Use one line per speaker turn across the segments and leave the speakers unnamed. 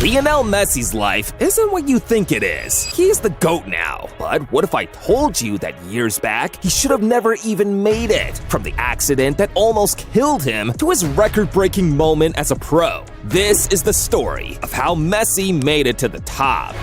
Lionel Messi's life isn't what you think it is. He's the GOAT now. But what if I told you that years back, he should have never even made it? From the accident that almost killed him to his record-breaking moment as a pro. This is the story of how Messi made it to the top.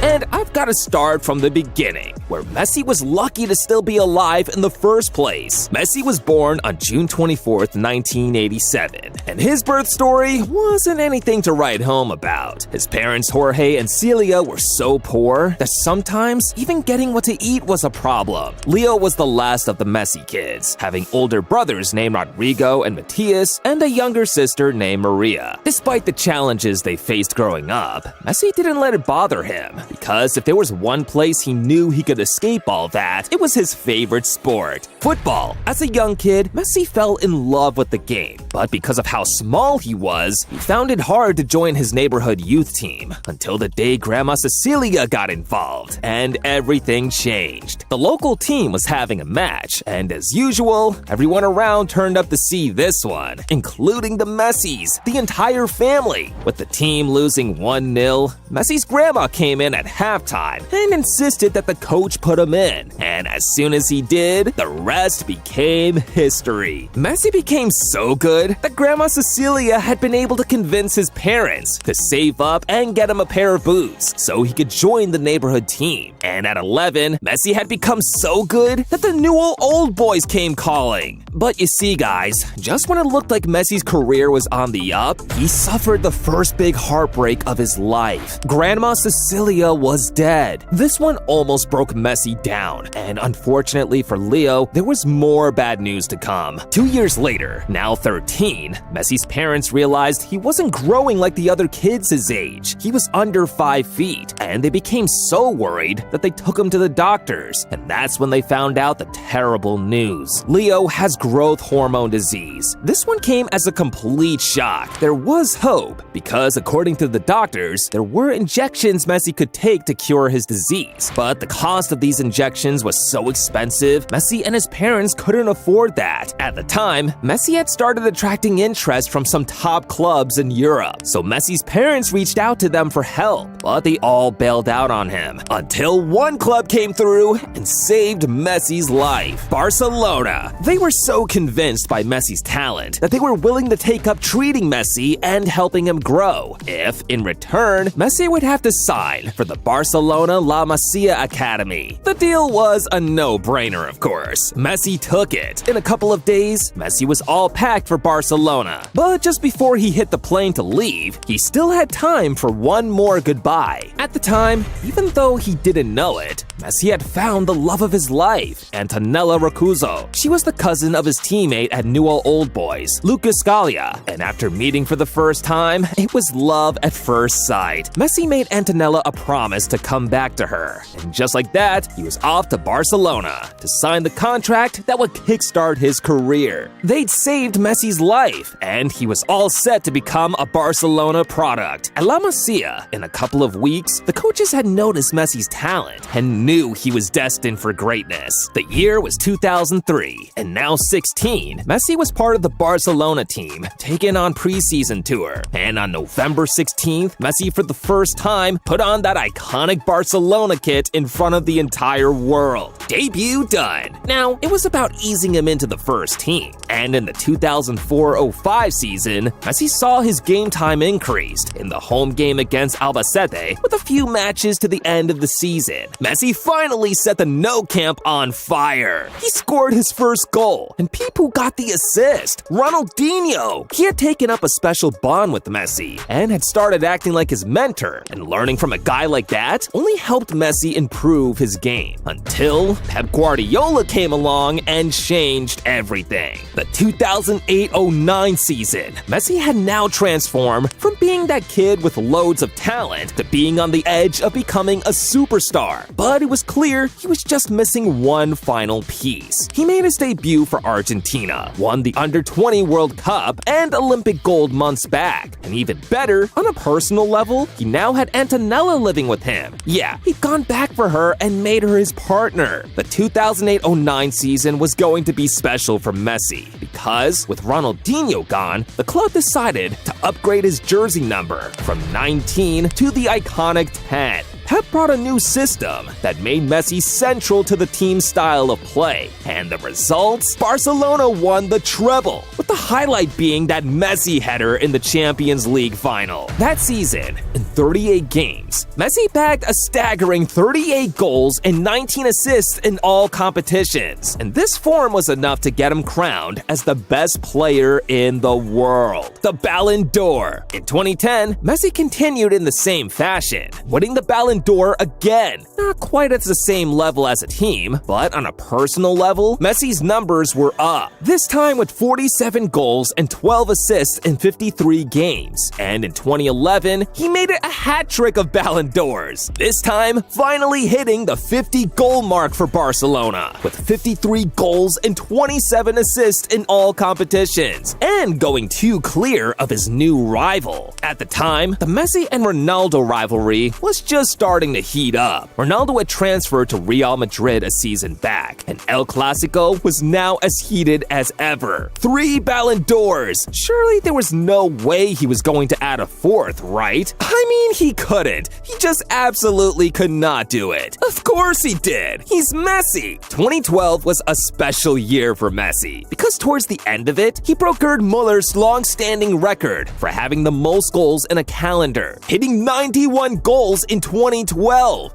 And I've got to start from the beginning, where Messi was lucky to still be alive in the first place. Messi was born on June 24th, 1987, and his birth story wasn't anything to write home about. His parents, Jorge and Celia, were so poor that sometimes even getting what to eat was a problem. Leo was the last of the Messi kids, having older brothers named Rodrigo and Matias, and a younger sister named Maria. Despite the challenges they faced growing up, Messi didn't let it bother him, because if there was one place he knew he could escape all that, it was his favorite sport, football. As a young kid, Messi fell in love with the game, but because of how small he was, he found it hard to join his neighborhood youth team, until the day Grandma Cecilia got involved, and everything changed. The local team was having a match, and as usual, everyone around turned up to see this one, including the Messis, the entire family. With the team losing 1-0, Messi's grandma came in at halftime and insisted that the coach put him in. And as soon as he did, the rest became history. Messi became so good that Grandma Cecilia had been able to convince his parents to save up and get him a pair of boots so he could join the neighborhood team. And at 11, Messi had become so good that the Newell Old Boys came calling. But you see, guys, just when it looked like Messi's career was on the up, he suffered the first big heartbreak of his life. Grandma Cecilia was dead. This one almost broke Messi down, and unfortunately for Leo, there was more bad news to come. 2 years later, now 13, Messi's parents realized he wasn't growing like the other kids his age. He was under 5 feet, and they became so worried that they took him to the doctors, and that's when they found out the terrible news. Leo has growth hormone disease. This one came as a complete shock. There was hope, because according to the doctors, there were injections Messi could take to cure his disease. But the cost of these injections was so expensive, Messi and his parents couldn't afford that. At the time, Messi had started attracting interest from some top clubs in Europe, so Messi's parents reached out to them for help, but they all bailed out on him, until one club came through and saved Messi's life: Barcelona. They were so convinced by Messi's talent that they were willing to take up treating Messi and helping him grow, if, in return, Messi would have to sign for the Barcelona La Masia Academy. The deal was a no-brainer, of course. Messi took it. In a couple of days, Messi was all packed for Barcelona. But just before he hit the plane to leave, he still had time for one more goodbye. At the time, even though he didn't know it, Messi had found the love of his life, Antonella Rocuzzo. She was the cousin of his teammate at Newell Old Boys, Lucas Scalia, and after meeting for the first time, it was love at first sight. Messi made Antonella a promise to come back to her, and just like that, he was off to Barcelona to sign the contract that would kickstart his career. They'd saved Messi's life, and he was all set to become a Barcelona product. At La Masia, in a couple of weeks, the coaches had noticed Messi's talent and knew he was destined for greatness. The year was 2003, and now 16, Messi was part of the Barcelona team, taken on preseason tour. And on November 16th, Messi for the first time put on that iconic Barcelona kit in front of the entire world. Debut done. Now, it was about easing him into the first team, and in the 2004-05 season, Messi saw his game time increased in the home game against Albacete with a few matches to the end of the season. Messi finally set the No Camp on fire. He scored his first goal, and Peep got the assist. Ronaldinho! He had taken up a special bond with Messi and had started acting like his mentor, and learning from a guy like that only helped Messi improve his game, until Pep Guardiola came along and changed everything. The 2008-09 season, Messi had now transformed from being that kid with loads of talent to being on the edge of becoming a superstar. But it was clear he was just missing one final piece. He made his debut for Argentina, won the Under-20 World Cup and Olympic gold months back. And even better, on a personal level, he now had Antonella living with him. Yeah, he'd gone back for her and made her his partner. The 2008-09 season was going to be special for Messi because, with Ronaldinho gone, the club decided to upgrade his jersey number from 19 to the iconic 10. Pep brought a new system that made Messi central to the team's style of play, and the results? Barcelona won the treble, with the highlight being that Messi header in the Champions League final. That season, in 38 games, Messi bagged a staggering 38 goals and 19 assists in all competitions, and this form was enough to get him crowned as the best player in the world, the Ballon d'Or. In 2010, Messi continued in the same fashion, winning the Ballon d'Or again. Not quite at the same level as a team, but on a personal level, Messi's numbers were up. This time with 47 goals and 12 assists in 53 games. And in 2011, he made it a hat trick of Ballon d'Ors. This time, finally hitting the 50-goal mark for Barcelona, with 53 goals and 27 assists in all competitions, and going too clear of his new rival. At the time, the Messi and Ronaldo rivalry was just starting to heat up. Ronaldo had transferred to Real Madrid a season back, and El Clasico was now as heated as ever. 3 Ballon d'Ors! Surely there was no way he was going to add a 4th, right? I mean, he couldn't. He just absolutely could not do it. Of course he did! He's Messi! 2012 was a special year for Messi, because towards the end of it, he broke Gerd Muller's long-standing record for having the most goals in a calendar, hitting 91 goals in 2012.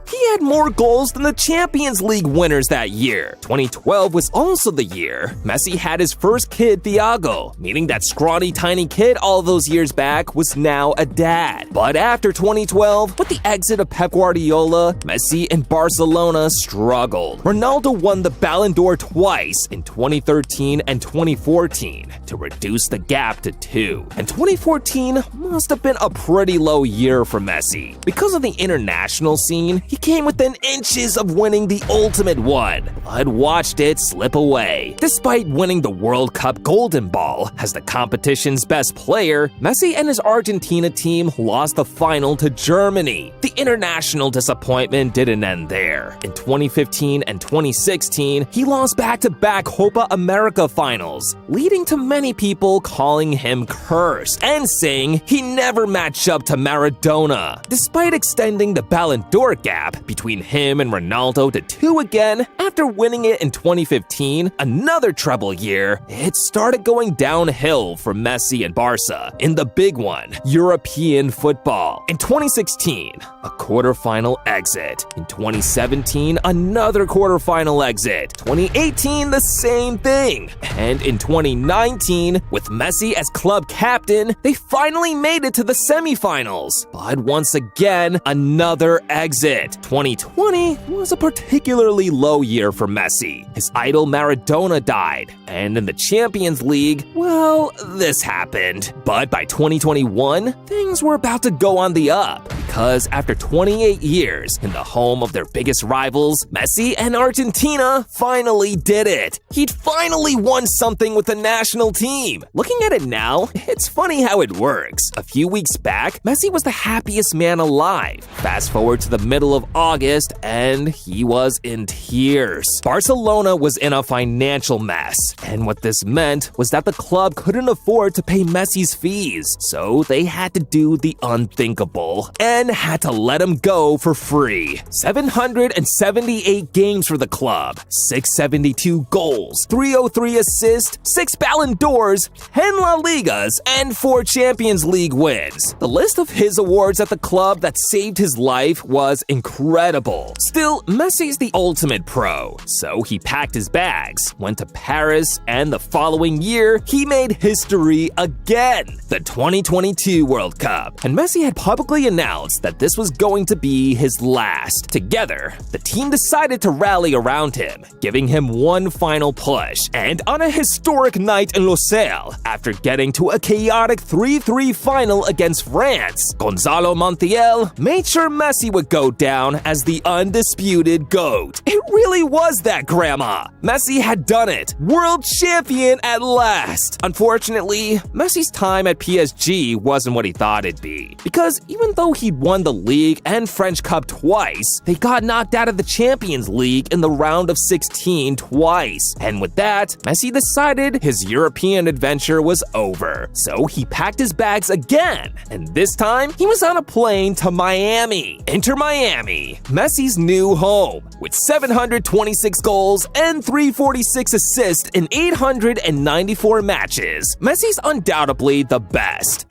He had more goals than the Champions League winners that year. 2012 was also the year Messi had his first kid, Thiago, meaning that scrawny tiny kid all those years back was now a dad. But after 2012, with the exit of Pep Guardiola, Messi and Barcelona struggled. Ronaldo won the Ballon d'Or twice in 2013 and 2014 to reduce the gap to 2. And 2014 must have been a pretty low year for Messi. Because of the international scene, he came within inches of winning the ultimate one, but watched it slip away. Despite winning the World Cup Golden Ball as the competition's best player, Messi and his Argentina team lost the final to Germany. The international disappointment didn't end there. In 2015 and 2016, he lost back-to-back Copa America finals, leading to many people calling him cursed and saying he never matched up to Maradona. Despite extending the Ballon d'Or gap between him and Ronaldo to 2 again, after winning it in 2015, another treble year, it started going downhill for Messi and Barca in the big one, European football. In 2016, a quarterfinal exit. In 2017, another quarterfinal exit. 2018, the same thing. And in 2019, with Messi as club captain, they finally made it to the semifinals. But once again, another exit. 2020 was a particularly low year for Messi. His idol Maradona died, and in the Champions League, well, this happened. But by 2021, things were about to go on the up, because after 28 years in the home of their biggest rivals, Messi and Argentina finally did it. He'd finally won something with the national team. Looking at it now, it's funny how it works. A few weeks back, Messi was the happiest man alive. Fast forward to the middle of August, and he was in tears. Barcelona was in a financial mess, and what this meant was that the club couldn't afford to pay Messi's fees, so they had to do the unthinkable and had to let him go for free. 778 games for the club, 672 goals, 303 assists, 6 Ballon d'Ors, 10 La Ligas, and 4 Champions League wins. The list of his awards at the club that saved his life was incredible. Still, Messi's the ultimate pro, so he packed his bags, went to Paris, and the following year, he made history again, the 2022 World Cup. And Messi had publicly announced announced that this was going to be his last. Together, the team decided to rally around him, giving him one final push. And on a historic night in Lusail, after getting to a chaotic 3-3 final against France, Gonzalo Montiel made sure Messi would go down as the undisputed GOAT. It really was that, Grandma! Messi had done it! World champion at last! Unfortunately, Messi's time at PSG wasn't what he thought it'd be. Because even though he'd won the league and French Cup twice, they got knocked out of the Champions League in the round of 16 twice. And with that, Messi decided his European adventure was over. So he packed his bags again, and this time he was on a plane to Miami. Enter Miami, Messi's new home, with 726 goals and 346 assists in 894 matches. Messi's undoubtedly the best.